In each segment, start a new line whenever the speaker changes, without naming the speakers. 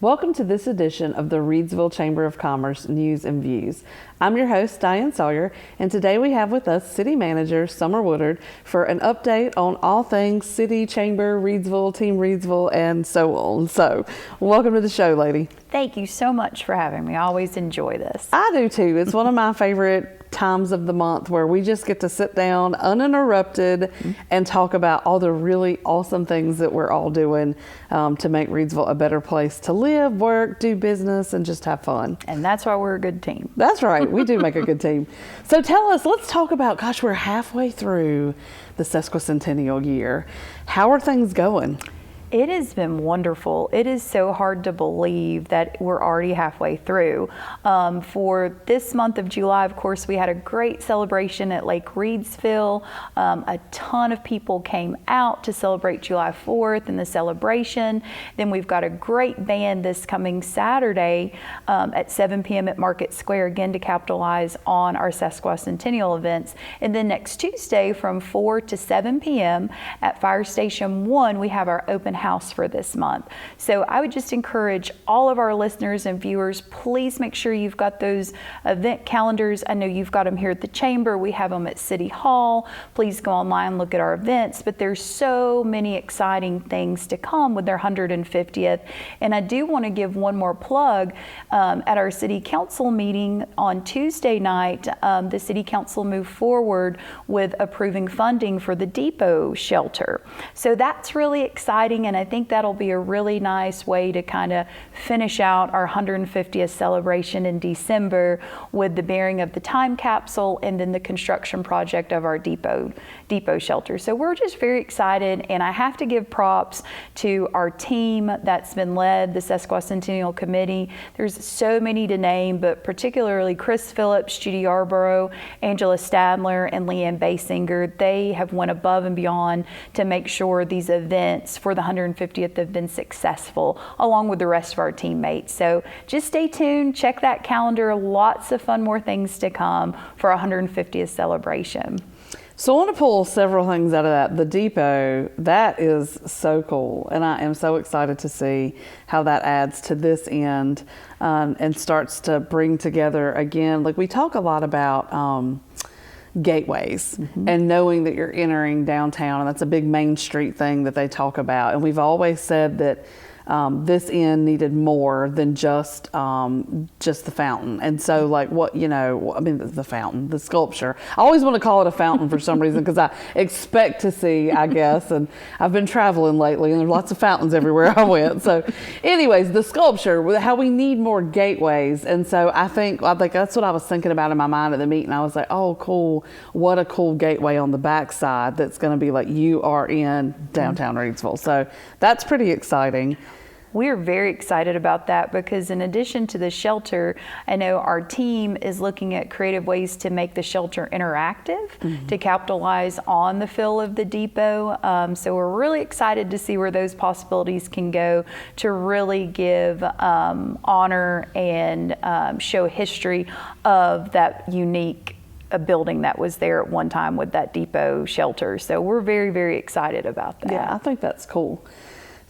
Welcome to this edition of the Reidsville Chamber of Commerce News and Views. I'm your host, Diane Sawyer, and today we have with us City Manager Summer Woodard for an update on all things City, Chamber, Reidsville, Team Reidsville, and so on. So, welcome to the show, lady.
Thank you so much for having me. I always enjoy this.
I do too. It's one of my favorite times of the month where we just get to sit down uninterrupted and talk about all the really awesome things that we're all doing to make Reidsville a better place to live, work, do business, and just have fun.
And that's why we're a good team.
That's right. We do make a good team. So tell us, let's talk about, gosh, we're halfway through the sesquicentennial year. How are things going?
It has been wonderful. It is so hard to believe that we're already halfway through. For this month of July, of course, we had a great celebration at Lake Reidsville. A ton of people came out to celebrate July 4th and the celebration. Then we've got a great band this coming Saturday at 7 p.m. at Market Square, again to capitalize on our sesquicentennial events. And then next Tuesday from 4 to 7 p.m. at Fire Station 1, we have our open house for this month. So I would just encourage all of our listeners and viewers, please make sure you've got those event calendars. I know you've got them here at the Chamber. We have them at City Hall. Please go online, look at our events, but there's so many exciting things to come with their 150th. And I do want to give one more plug. At our City Council meeting on Tuesday night, the City Council moved forward with approving funding for the depot shelter. So that's really exciting. And I think that'll be a really nice way to kind of finish out our 150th celebration in December with the bearing of the time capsule and then the construction project of our depot shelter. So we're just very excited, and I have to give props to our team that's been led, the Sesquicentennial Committee. There's so many to name, but particularly Chris Phillips, Judy Yarborough, Angela Stadler, and Leanne Basinger. They have went above and beyond to make sure these events for the 150th have been successful, along with the rest of our teammates. So just stay tuned, check that calendar. Lots of fun more things to come for our 150th celebration.
So I want to pull several things out of that. The depot, that is so cool. And I am so excited to see how that adds to this end and starts to bring together again. Like we talk a lot about gateways and knowing that you're entering downtown, and that's a big Main Street thing that they talk about. And we've always said that this end needed more than just the fountain. And so like what, the fountain, the sculpture. I always want to call it a fountain for some reason because I expect to see, I guess, and I've been traveling lately and there's lots of fountains everywhere I went. So anyways, the sculpture, how we need more gateways. And so I think that's what I was thinking about in my mind at the meeting. I was like, oh, cool. What a cool gateway on the backside that's going to be like you are in downtown Reidsville. So that's pretty exciting.
We're very excited about that because in addition to the shelter, I know our team is looking at creative ways to make the shelter interactive to capitalize on the feel of the depot. So we're really excited to see where those possibilities can go to really give honor and show history of that unique building that was there at one time with that depot shelter. So we're very, very excited about that.
Yeah, I think that's cool.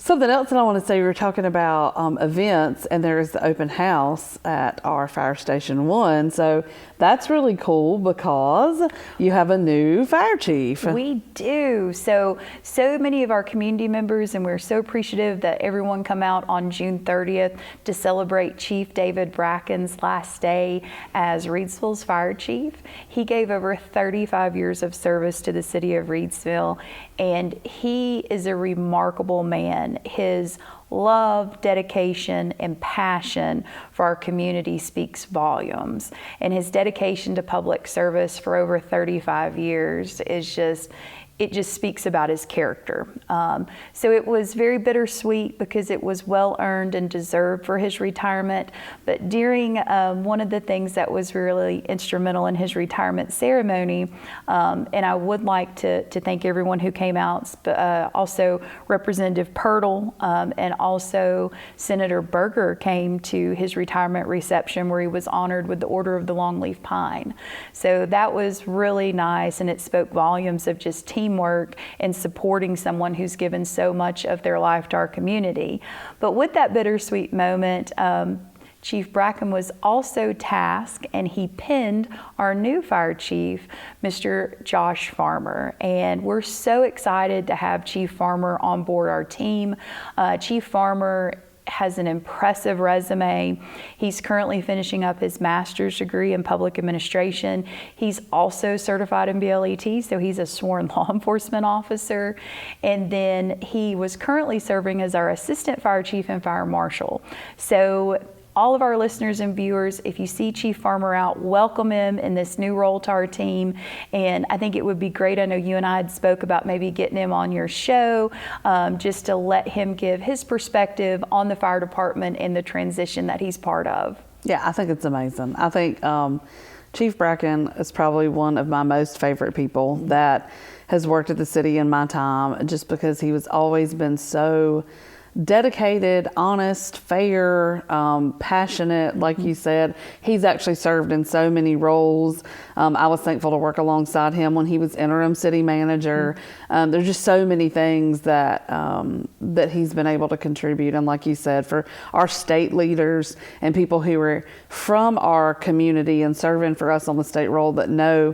Something else that I want to say, we were talking about events, and there's the open house at our Fire Station 1. So that's really cool because you have a new fire chief.
We do. So many of our community members, and we're so appreciative that everyone come out on June 30th to celebrate Chief David Bracken's last day as Reidsville's fire chief. He gave over 35 years of service to the city of Reidsville, and he is a remarkable man. His love, dedication, and passion for our community speaks volumes. And his dedication to public service for over 35 years is just speaks about his character. So it was very bittersweet because it was well earned and deserved for his retirement. But during one of the things that was really instrumental in his retirement ceremony, and I would like to thank everyone who came out, but also Representative Pirtle and also Senator Berger came to his retirement reception where he was honored with the Order of the Longleaf Pine. So that was really nice, and it spoke volumes of just team teamwork and supporting someone who's given so much of their life to our community. But with that bittersweet moment, Chief Bracken was also tasked, and he pinned our new fire chief, Mr. Josh Farmer. And we're so excited to have Chief Farmer on board our team. Chief Farmer has an impressive resume. He's currently finishing up his master's degree in public administration. He's also certified in BLET, so he's a sworn law enforcement officer. And then he was currently serving as our assistant fire chief and fire marshal. So all of our listeners and viewers, if you see Chief Farmer out, welcome him in this new role to our team. And I think it would be great. I know you and I had spoke about maybe getting him on your show, just to let him give his perspective on the fire department and the transition that he's part of.
Yeah, I think it's amazing. I think Chief Bracken is probably one of my most favorite people that has worked at the city in my time, just because he was always been so dedicated, honest, fair, passionate. Like you said, he's actually served in so many roles. I was thankful to work alongside him when he was interim city manager. There's just so many things that that he's been able to contribute. And like you said, for our state leaders and people who are from our community and serving for us on the state role that know,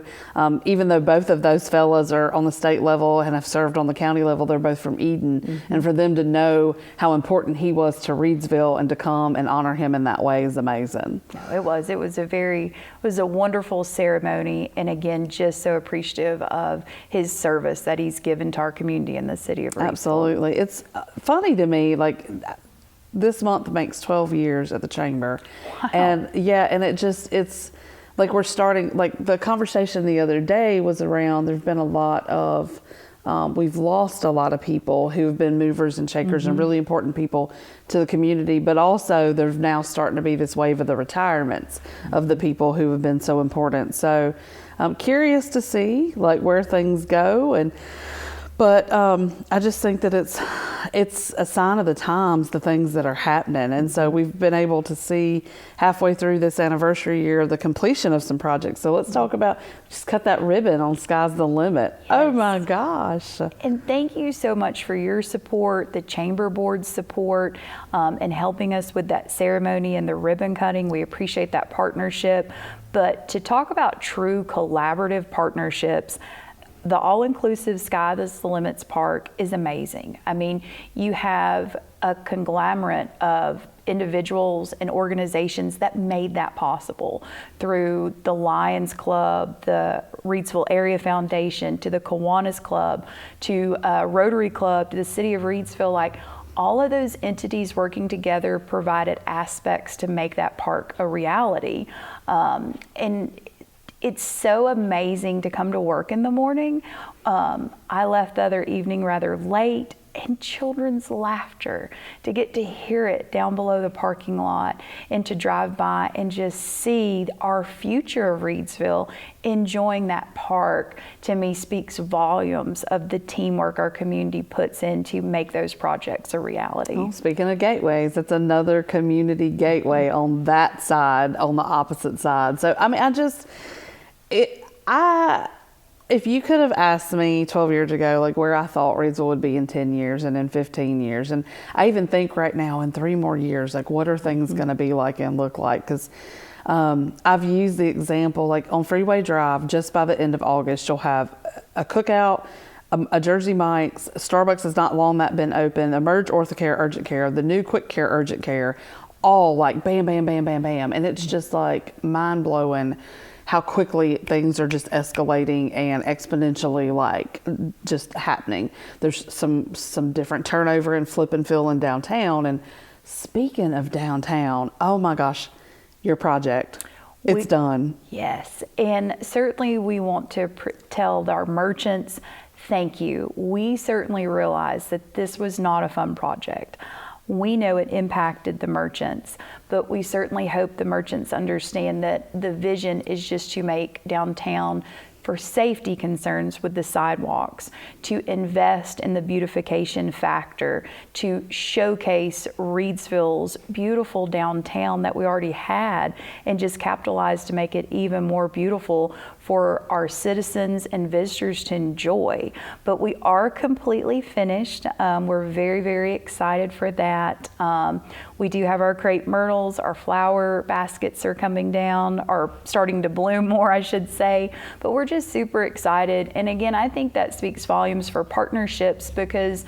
even though both of those fellas are on the state level and have served on the county level, they're both from Eden. And for them to know how important he was to Reidsville and to come and honor him in that way is amazing.
No, it was a wonderful ceremony, and again, just so appreciative of his service that he's given to our community in the city of Reidsville.
Absolutely. It's funny to me, like this month makes 12 years at the chamber.
Wow.
And yeah, and it's like we're starting, like the conversation the other day was around, there's been a lot of we've lost a lot of people who have been movers and shakers and really important people to the community, but also there's now starting to be this wave of the retirements of the people who have been so important. So I'm curious to see like where things go, but I just think that it's a sign of the times, the things that are happening. And so we've been able to see halfway through this anniversary year the completion of some projects. So let's talk about, just cut that ribbon on Sky's the Limit. Yes. Oh my gosh.
And thank you so much for your support, the Chamber Board's support, and helping us with that ceremony and the ribbon cutting. We appreciate that partnership. But to talk about true collaborative partnerships, the all-inclusive Sky is the Limits Park is amazing. I mean, you have a conglomerate of individuals and organizations that made that possible, through the Lions Club, the Reidsville Area Foundation, to the Kiwanis Club, to Rotary Club, to the City of Reidsville. Like, all of those entities working together provided aspects to make that park a reality. And it's so amazing to come to work in the morning. I left the other evening rather late, and children's laughter, to get to hear it down below the parking lot and to drive by and just see our future of Reidsville enjoying that park, to me speaks volumes of the teamwork our community puts in to make those projects a reality.
Well, speaking of gateways, it's another community gateway on that side, on the opposite side. So, I mean, if you could have asked me 12 years ago, like where I thought Reidsville would be in 10 years and in 15 years, and I even think right now in 3 more years, like what are things going to be like and look like? Because I've used the example, like on Freeway Drive, just by the end of August, you'll have a cookout, a Jersey Mike's, Starbucks has not long that been open, Emerge Orthocare Urgent Care, the new Quick Care Urgent Care, all like bam, bam, bam, bam, bam. And it's just like mind blowing how quickly things are just escalating and exponentially like just happening. There's some different turnover and flip and fill in downtown. And speaking of downtown, oh my gosh, your project, it's done.
Yes, and certainly we want to tell our merchants, thank you. We certainly realize that this was not a fun project. We know it impacted the merchants, but we certainly hope the merchants understand that the vision is just to make downtown for safety concerns with the sidewalks, to invest in the beautification factor, to showcase Reidsville's beautiful downtown that we already had and just capitalize to make it even more beautiful for our citizens and visitors to enjoy. But we are completely finished. We're very, very excited for that. We do have our crepe myrtles, our flower baskets are coming down, are starting to bloom more, I should say, but we're just super excited. And again, I think that speaks volumes for partnerships, because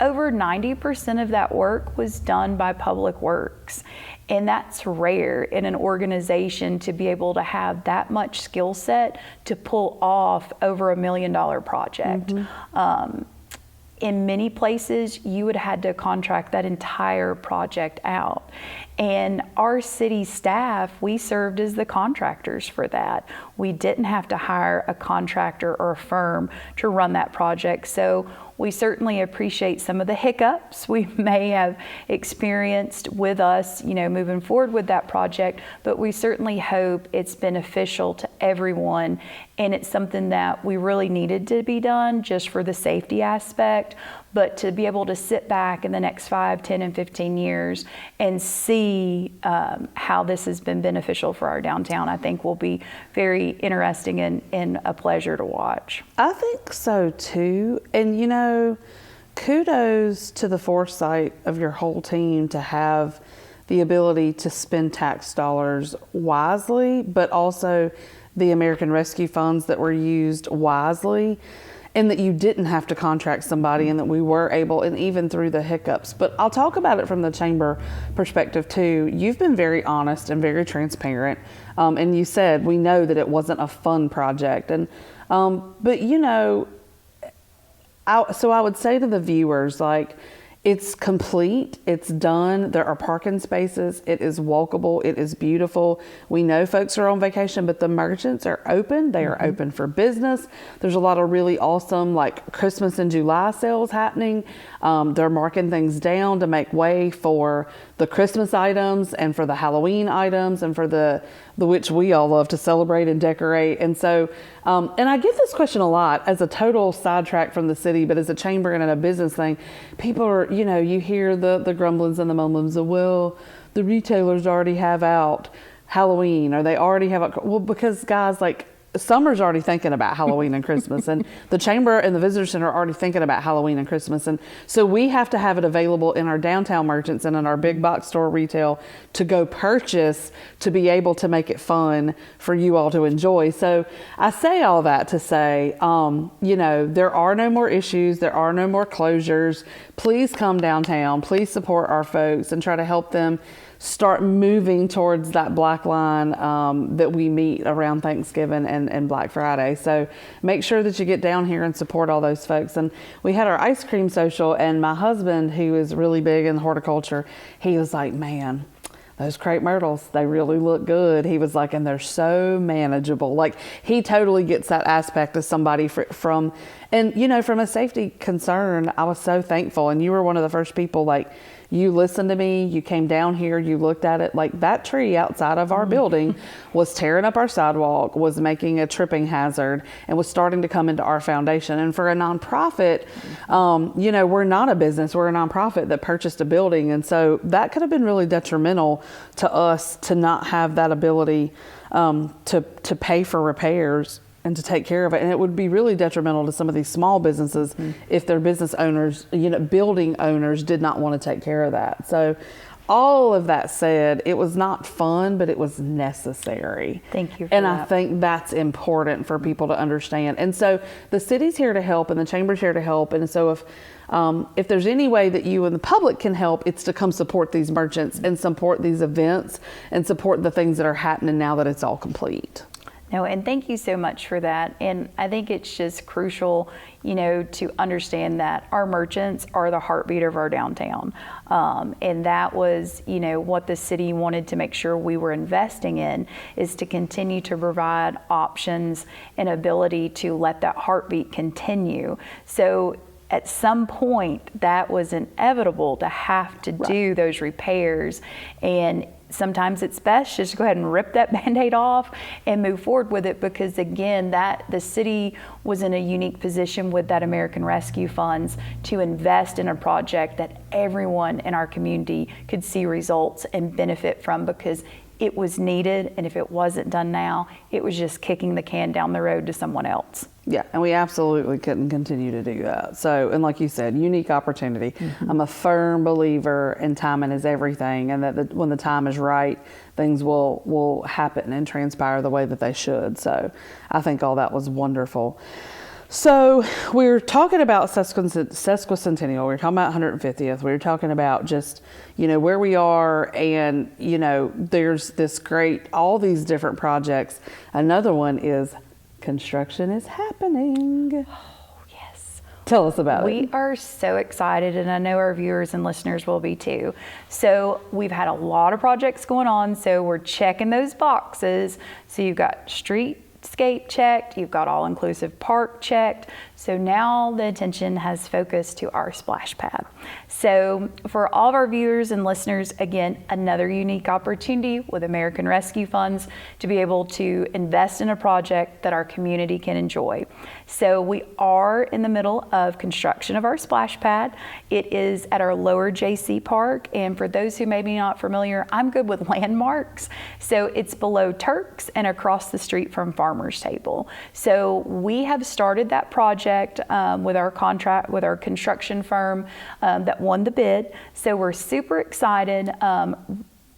over 90% of that work was done by Public Works. And that's rare in an organization to be able to have that much skill set to pull off over $1 million project. In many places, you would have had to contract that entire project out. And our city staff, we served as the contractors for that. We didn't have to hire a contractor or a firm to run that project. So we certainly appreciate some of the hiccups we may have experienced with us, moving forward with that project, but we certainly hope it's beneficial to everyone. And it's something that we really needed to be done just for the safety aspect, but to be able to sit back in the next 5, 10, and 15 years and see how this has been beneficial for our downtown, I think will be very interesting and a pleasure to watch.
I think so too. And kudos to the foresight of your whole team to have the ability to spend tax dollars wisely, but also the American Rescue Funds that were used wisely, and that you didn't have to contract somebody, and that we were able, and even through the hiccups. But I'll talk about it from the chamber perspective too. You've been very honest and very transparent. And you said, we know that it wasn't a fun project. And, but so I would say to the viewers, it's complete, it's done, there are parking spaces, it is walkable, it is beautiful. We know folks are on vacation, but the merchants are open, they are open for business. There's a lot of really awesome Christmas and July sales happening. They're marking things down to make way for the Christmas items and for the Halloween items and for the which we all love to celebrate and decorate. And so, and I get this question a lot as a total sidetrack from the city, but as a chamber and a business thing, people are, you hear the grumblings and the mumblings of, well, the retailers already have out Halloween, or they already have out, well, because guys, summer's already thinking about Halloween and Christmas, and the chamber and the visitor center are already thinking about Halloween and Christmas. And so we have to have it available in our downtown merchants and in our big box store retail to go purchase, to be able to make it fun for you all to enjoy. So I say all that to say, there are no more issues. There are no more closures. Please come downtown. Please support our folks and try to help them start moving towards that black line that we meet around Thanksgiving and Black Friday. So make sure that you get down here and support all those folks. And we had our ice cream social, and my husband, who is really big in horticulture, he was like, man, those crepe myrtles, they really look good. He was like, and they're so manageable. He totally gets that aspect of somebody from a safety concern. I was so thankful. And you were one of the first people, you listened to me, you came down here, you looked at it. That tree outside of our building was tearing up our sidewalk, was making a tripping hazard, and was starting to come into our foundation. And for a nonprofit, we're not a business, we're a nonprofit that purchased a building. And so that could have been really detrimental to us to not have that ability to pay for repairs and to take care of it. And it would be really detrimental to some of these small businesses if their business owners, building owners did not want to take care of that. So all of that said, it was not fun, but it was necessary.
Thank you for
and
that.
I think that's important for people to understand. And so the city's here to help, and the chamber's here to help. And so if there's any way that you and the public can help, it's to come support these merchants and support these events and support the things that are happening now that it's all complete.
No, and thank you so much for that. And I think it's just crucial, to understand that our merchants are the heartbeat of our downtown. And that was, what the city wanted to make sure we were investing in, is to continue to provide options and ability to let that heartbeat continue. So at some point, that was inevitable to have to do those repairs. And sometimes it's best just to go ahead and rip that Band-Aid off and move forward with it, because again, that the city was in a unique position with that American Rescue Funds to invest in a project that everyone in our community could see results and benefit from, because it was needed, and if it wasn't done now, it was just kicking the can down the road to someone else.
Yeah, and we absolutely couldn't continue to do that. So, and like you said, unique opportunity. I'm a firm believer in timing is everything, and that when the time is right, things will happen and transpire the way that they should. So I think all that was wonderful. So we were talking about sesquicentennial. We were talking about 150th. We were talking about just, where we are, and, there's this all these different projects. Another one is construction is happening.
Oh, yes.
Tell us about it.
We are so excited, and I know our viewers and listeners will be too. So we've had a lot of projects going on, so we're checking those boxes. So you've got streetscape checked, you've got all-inclusive park checked. So now the attention has focused to our splash pad. So for all of our viewers and listeners, again, another unique opportunity with American Rescue Funds to be able to invest in a project that our community can enjoy. So we are in the middle of construction of our splash pad. It is at our lower JC Park, and for those who may be not familiar, I'm good with landmarks. So it's below Turks and across the street from Farmer's Table. So we have started that project with our construction firm that won the bid. So we're super excited.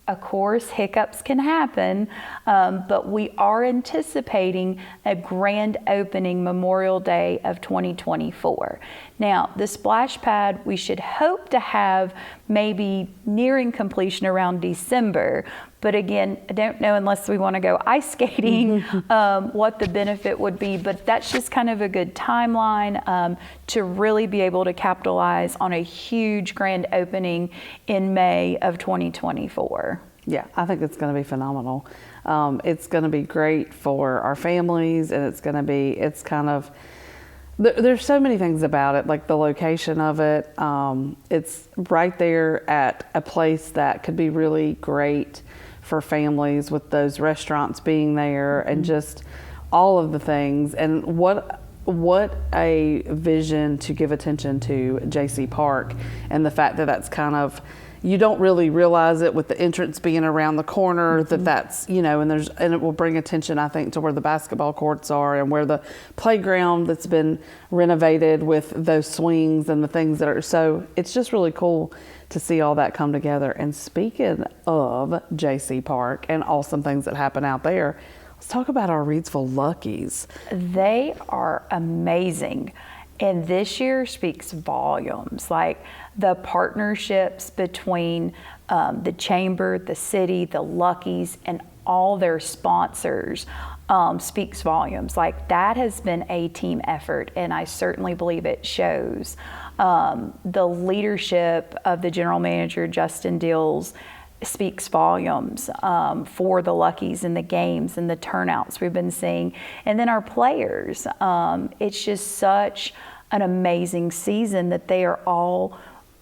Of course, hiccups can happen, but we are anticipating a grand opening Memorial Day of 2024. Now, the splash pad, we should hope to have maybe nearing completion around December. But again, I don't know, unless we want to go ice skating, what the benefit would be. But that's just kind of a good timeline to really be able to capitalize on a huge grand opening in May of 2024.
Yeah, I think it's going to be phenomenal. It's going to be great for our families, and it's kind of, there's so many things about it, like the location of it. It's right there at a place that could be really great for families, with those restaurants being there and just all of the things. And what a vision to give attention to JC Park, and the fact that that's kind of, you don't really realize it with the entrance being around the corner, that's, and it will bring attention, I think, to where the basketball courts are and where the playground that's been renovated with those swings and the things that are, so it's just really cool to see all that come together. And speaking of JC Park and awesome things that happen out there, let's talk about our Reidsville Luckies.
They are amazing. And this year speaks volumes. Like the partnerships between the chamber, the city, the Luckies, and all their sponsors speaks volumes. Like that has been a team effort, and I certainly believe it shows. The leadership of the general manager, Justin Dills, speaks volumes for the Luckies and the games and the turnouts we've been seeing. And then our players, it's just such an amazing season that they are all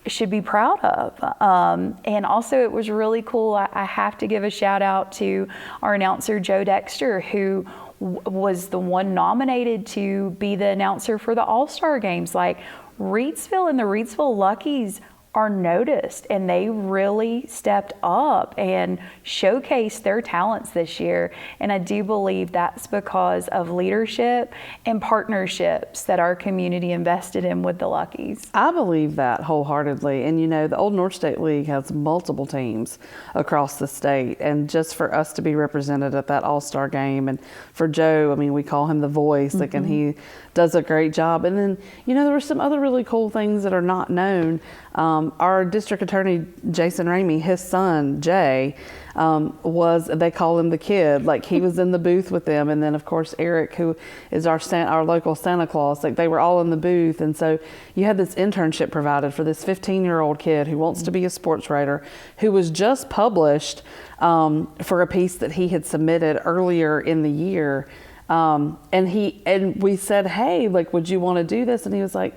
should be proud of. And also it was really cool. I have to give a shout out to our announcer, Joe Dexter, who was the one nominated to be the announcer for the All-Star games. Like Reidsville and the Reidsville Luckies are noticed, and they really stepped up and showcased their talents this year. And I do believe that's because of leadership and partnerships that our community invested in with the Luckies.
I believe that wholeheartedly. And the Old North State League has multiple teams across the state, and just for us to be represented at that All-Star game, and for Joe, I mean, we call him the voice, like, and he does a great job. And then, there were some other really cool things that are not known. Our district attorney, Jason Ramey, his son, Jay, they call him the kid. Like he was in the booth with them. And then of course, Eric, who is our local Santa Claus, like they were all in the booth. And so you had this internship provided for this 15-year-old kid who wants to be a sports writer, who was just published for a piece that he had submitted earlier in the year. And we said, hey, like, would you want to do this? And he was like,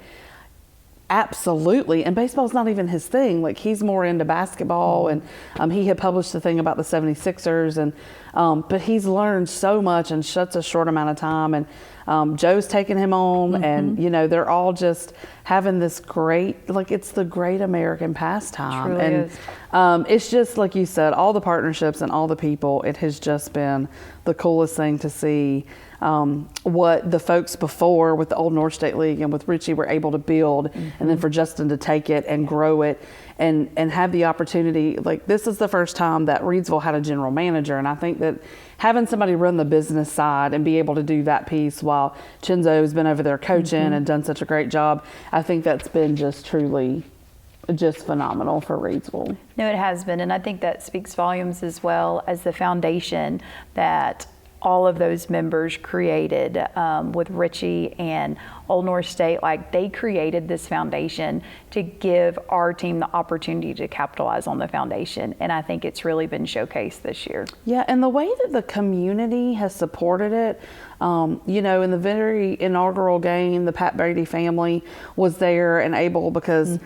Absolutely. And baseball's not even his thing. Like, he's more into basketball, and he had published a thing about the 76ers, and but he's learned so much in such a short amount of time. And Joe's taking him on, and you know, they're all just having this great, like, it's the great American pastime.
Truly
and
is.
It's just like you said, all the partnerships and all the people, it has just been the coolest thing to see. What the folks before with the old North State League and with Richie were able to build, and then for Justin to take it and grow it and have the opportunity. Like, this is the first time that Reidsville had a general manager, and I think that having somebody run the business side and be able to do that piece while Chenzo's been over there coaching and done such a great job, I think that's been just truly just phenomenal for Reidsville.
No, it has been, and I think that speaks volumes as well as the foundation that all of those members created with Richie and Old North State. Like, they created this foundation to give our team the opportunity to capitalize on the foundation, and I think it's really been showcased this year.
Yeah, and the way that the community has supported it, you know, in the very inaugural game, the Pat Brady family was there and able, because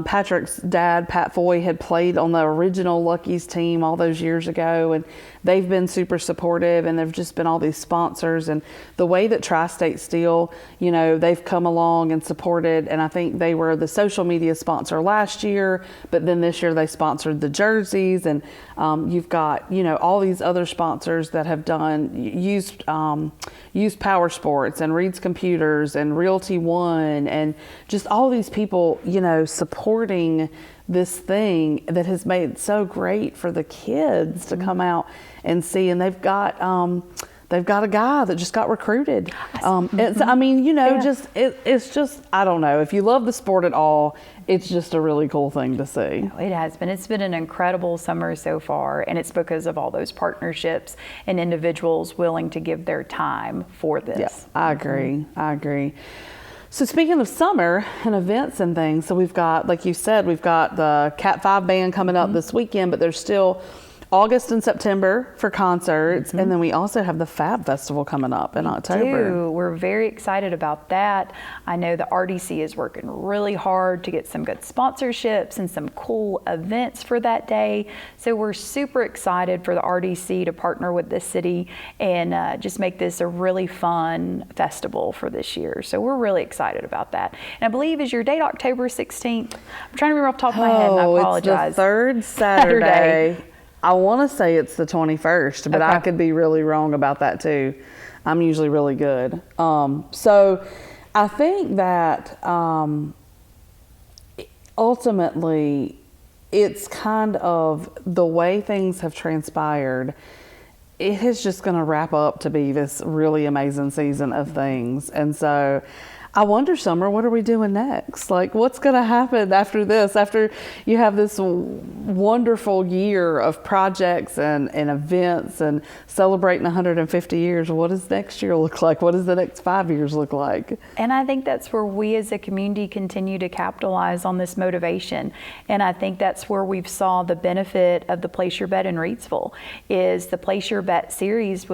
Patrick's dad, Pat Foy, had played on the original Lucky's team all those years ago, and they've been super supportive, and there've just been all these sponsors. And the way that Tri-State Steel, you know, they've come along and supported, and I think they were the social media sponsor last year, but then this year they sponsored the jerseys, and you've got, you know, all these other sponsors that have done used Power Sports and Reed's Computers and Realty One, and just all these people, you know, supporting this thing that has made it so great for the kids to come out and see. And they've got a guy that just got recruited. It's, I mean, you know, it's just, I don't know, if you love the sport at all, it's just a really cool thing to see.
It has been. It's been an incredible summer so far, and it's because of all those partnerships and individuals willing to give their time for this.
Yeah, I agree. I agree. So speaking of summer and events and things, so we've got, like you said, we've got the Cat 5 band coming up this weekend, but there's still August and September for concerts, and then we also have the F.A.B Festival coming up in October.
We're very excited about that. I know the RDC is working really hard to get some good sponsorships and some cool events for that day. So we're super excited for the RDC to partner with the city and just make this a really fun festival for this year. So we're really excited about that. And I believe, is your date October 16th? I'm trying to remember off the top of my head, and I apologize.
It's the third Saturday. I want to say it's the 21st, but I could be really wrong about that too. I'm usually really good. So I think that ultimately it's kind of the way things have transpired. It is just going to wrap up to be this really amazing season of things. And so I wonder, Summer, what are we doing next? Like, what's going to happen after this? After you have this wonderful year of projects and events and celebrating 150 years, what does next year look like? What does the next 5 years look like?
And I think that's where we as a community continue to capitalize on this motivation. And I think that's where we've saw the benefit of the Place Your Bet in Reidsville, is the Place Your Bet series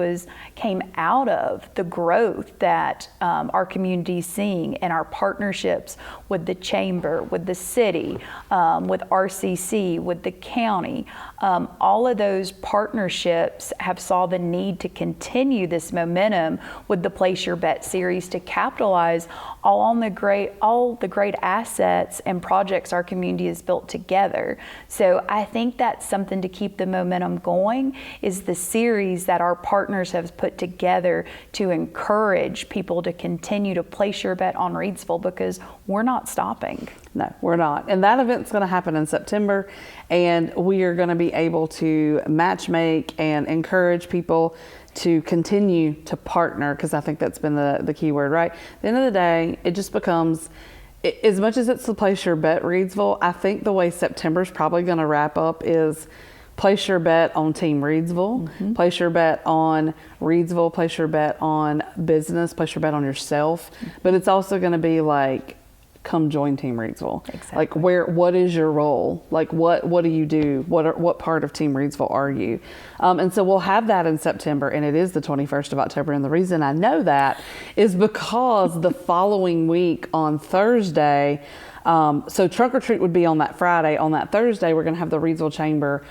came out of the growth that our community's seeing, and our partnerships with the chamber, with the city, with RCC, with the county. All of those partnerships have saw the need to continue this momentum with the Place Your Bet series to capitalize all the great assets and projects our community has built together. So I think that's something to keep the momentum going, is the series that our partners have put together to encourage people to continue to place your bet on Reidsville, because we're not stopping.
No, we're not. And that event's going to happen in September, and we are going to be able to match make and encourage people to continue to partner, because I think that's been the key word, right? At the end of the day, it just becomes, as much as it's the Place Your Bet Reidsville, I think the way September's probably going to wrap up is place your bet on Team Reidsville, place your bet on Reidsville, place your bet on business, place your bet on yourself. But it's also going to be like, come join Team Reidsville.
Exactly.
Like what is your role? Like what do you do? What part of Team Reidsville are you? And so we'll have that in September, and it is the 21st of October. And the reason I know that is because the following week on Thursday, so Trunk or Treat would be on that Friday. On that Thursday, we're going to have the Reidsville Chamber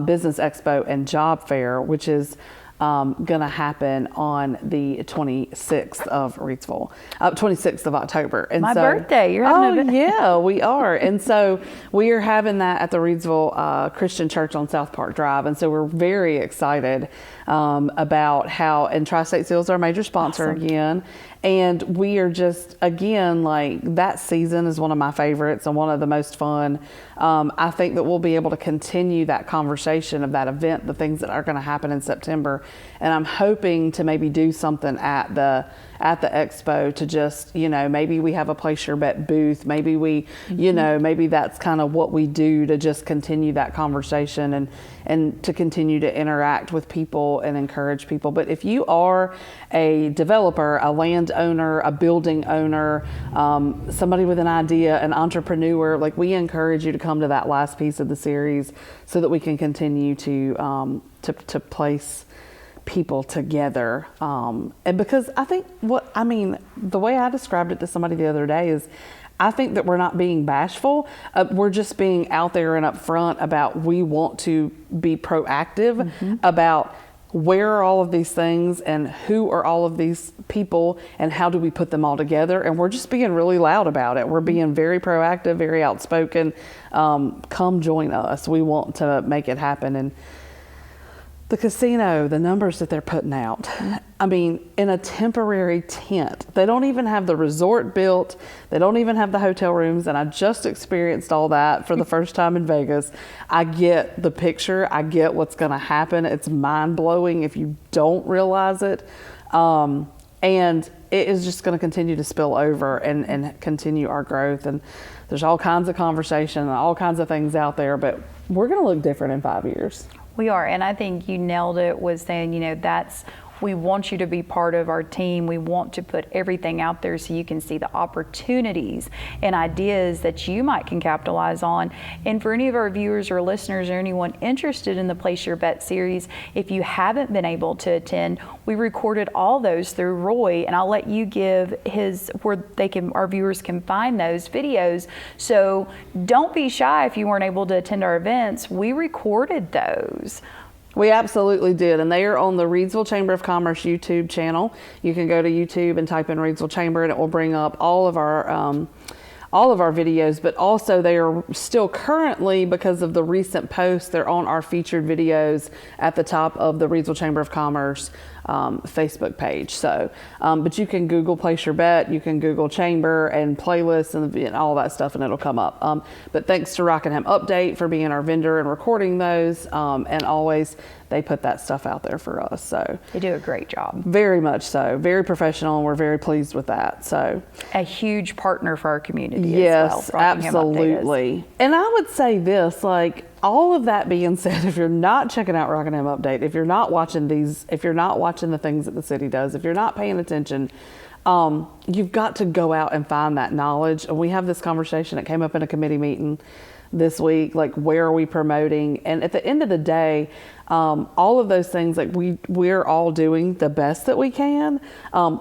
Business Expo and Job Fair, which is going to happen on the 26th of 26th of October. And
My birthday. You're having
yeah, we are. And so we are having that at the Reidsville Christian Church on South Park Drive. And so we're very excited about how, and Tri-State Seal's our major sponsor again. And we are just, again, like that season is one of my favorites and one of the most fun. I think that we'll be able to continue that conversation of that event, the things that are going to happen in September. And I'm hoping to maybe do something at the expo to just, maybe we have a Place Your Bet booth. Maybe we, maybe that's kind of what we do to just continue that conversation and to continue to interact with people and encourage people. But if you are a developer, a landowner, a building owner, somebody with an idea, an entrepreneur, like we encourage you to come to that last piece of the series so that we can continue to place people together. And because I think the way I described it to somebody the other day is I think that we're not being bashful. We're just being out there and upfront about we want to be proactive about where are all of these things and who are all of these people and how do we put them all together. And we're just being really loud about it. We're being very proactive, very outspoken. Come join us. We want to make it happen. And the casino, the numbers that they're putting out, in a temporary tent. They don't even have the resort built. They don't even have the hotel rooms. And I just experienced all that for the first time in Vegas. I get the picture. I get what's going to happen. It's mind-blowing if you don't realize it. And it is just going to continue to spill over and continue our growth. And there's all kinds of conversation and all kinds of things out there, but we're going to look different in 5 years.
We are, and I think you nailed it with saying, we want you to be part of our team. We want to put everything out there so you can see the opportunities and ideas that you can capitalize on. And for any of our viewers or listeners or anyone interested in the Place Your Bet series, if you haven't been able to attend, we recorded all those through Roy, and I'll let you give where our viewers can find those videos. So don't be shy if you weren't able to attend our events. We recorded those.
We absolutely did, and they are on the Reidsville Chamber of Commerce YouTube channel. You can go to YouTube and type in Reidsville Chamber, and it will bring up all of our videos. But also, they are still currently, because of the recent posts, they're on our featured videos at the top of the Reidsville Chamber of Commerce Facebook page. So, but you can Google Place Your Bet, you can Google Chamber and playlists and all that stuff, and it'll come up. But thanks to Rockingham Update for being our vendor and recording those, and always they put that stuff out there for us. So
they do a great job.
Very much so. Very professional, and we're very pleased with that. So
a huge partner for our community.
Yes,
as well,
absolutely. And I would say this, all of that being said, if you're not checking out Rockingham Update, if you're not watching the things that the city does, if you're not paying attention, you've got to go out and find that knowledge. And we have this conversation that came up in a committee meeting this week, where are we promoting? And at the end of the day, all of those things, we're all doing the best that we can.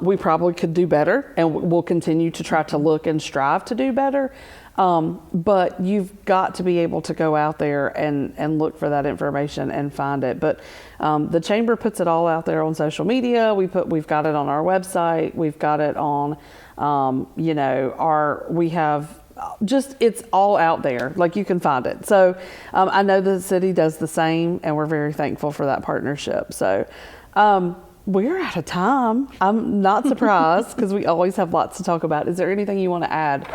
We probably could do better, and we'll continue to try to look and strive to do better. But you've got to be able to go out there and look for that information and find it. But the chamber puts it all out there on social media. We've got it on our website. We've got it on, it's all out there. You can find it. So I know the city does the same, and we're very thankful for that partnership. So we're out of time. I'm not surprised because we always have lots to talk about. Is there anything you want to add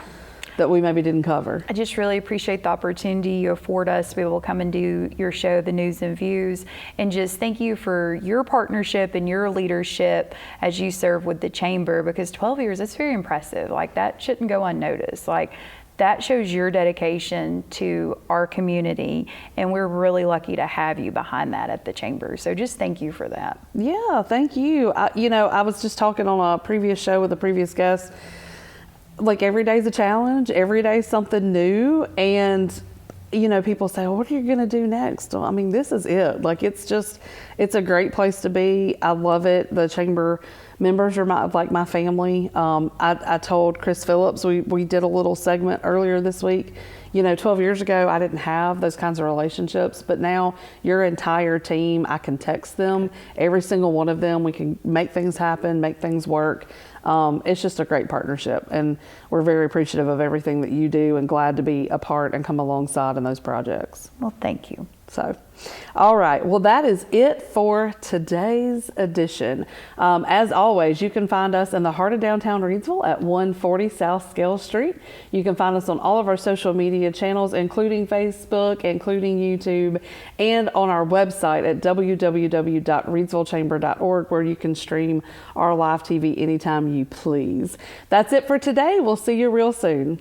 that we maybe didn't cover?
I just really appreciate the opportunity you afford us to be able to come and do your show, The News and Views, and just thank you for your partnership and your leadership as you serve with the chamber, because 12 years, that's very impressive. That shouldn't go unnoticed. That shows your dedication to our community, and we're really lucky to have you behind that at the chamber. So just thank you for that.
Yeah, thank you. I was just talking on a previous show with a previous guest. like every day's a challenge, every day's something new. And, you know, people say, well, what are you going to do next? Well, I mean, this is it. Like, it's a great place to be. I love it. The chamber members are like my family. I told Chris Phillips, we did a little segment earlier this week. You know, 12 years ago, I didn't have those kinds of relationships, but now your entire team, I can text them, every single one of them. We can make things happen, make things work. It's just a great partnership, and we're very appreciative of everything that you do and glad to be a part and come alongside in those projects.
Well, thank you.
So, all right. Well, that is it for today's edition. As always, you can find us in the heart of downtown Reidsville at 140 South Scale Street. You can find us on all of our social media channels, including Facebook, including YouTube, and on our website at www.reidsvillechamber.org, where you can stream our live TV anytime you please. That's it for today. We'll see you real soon.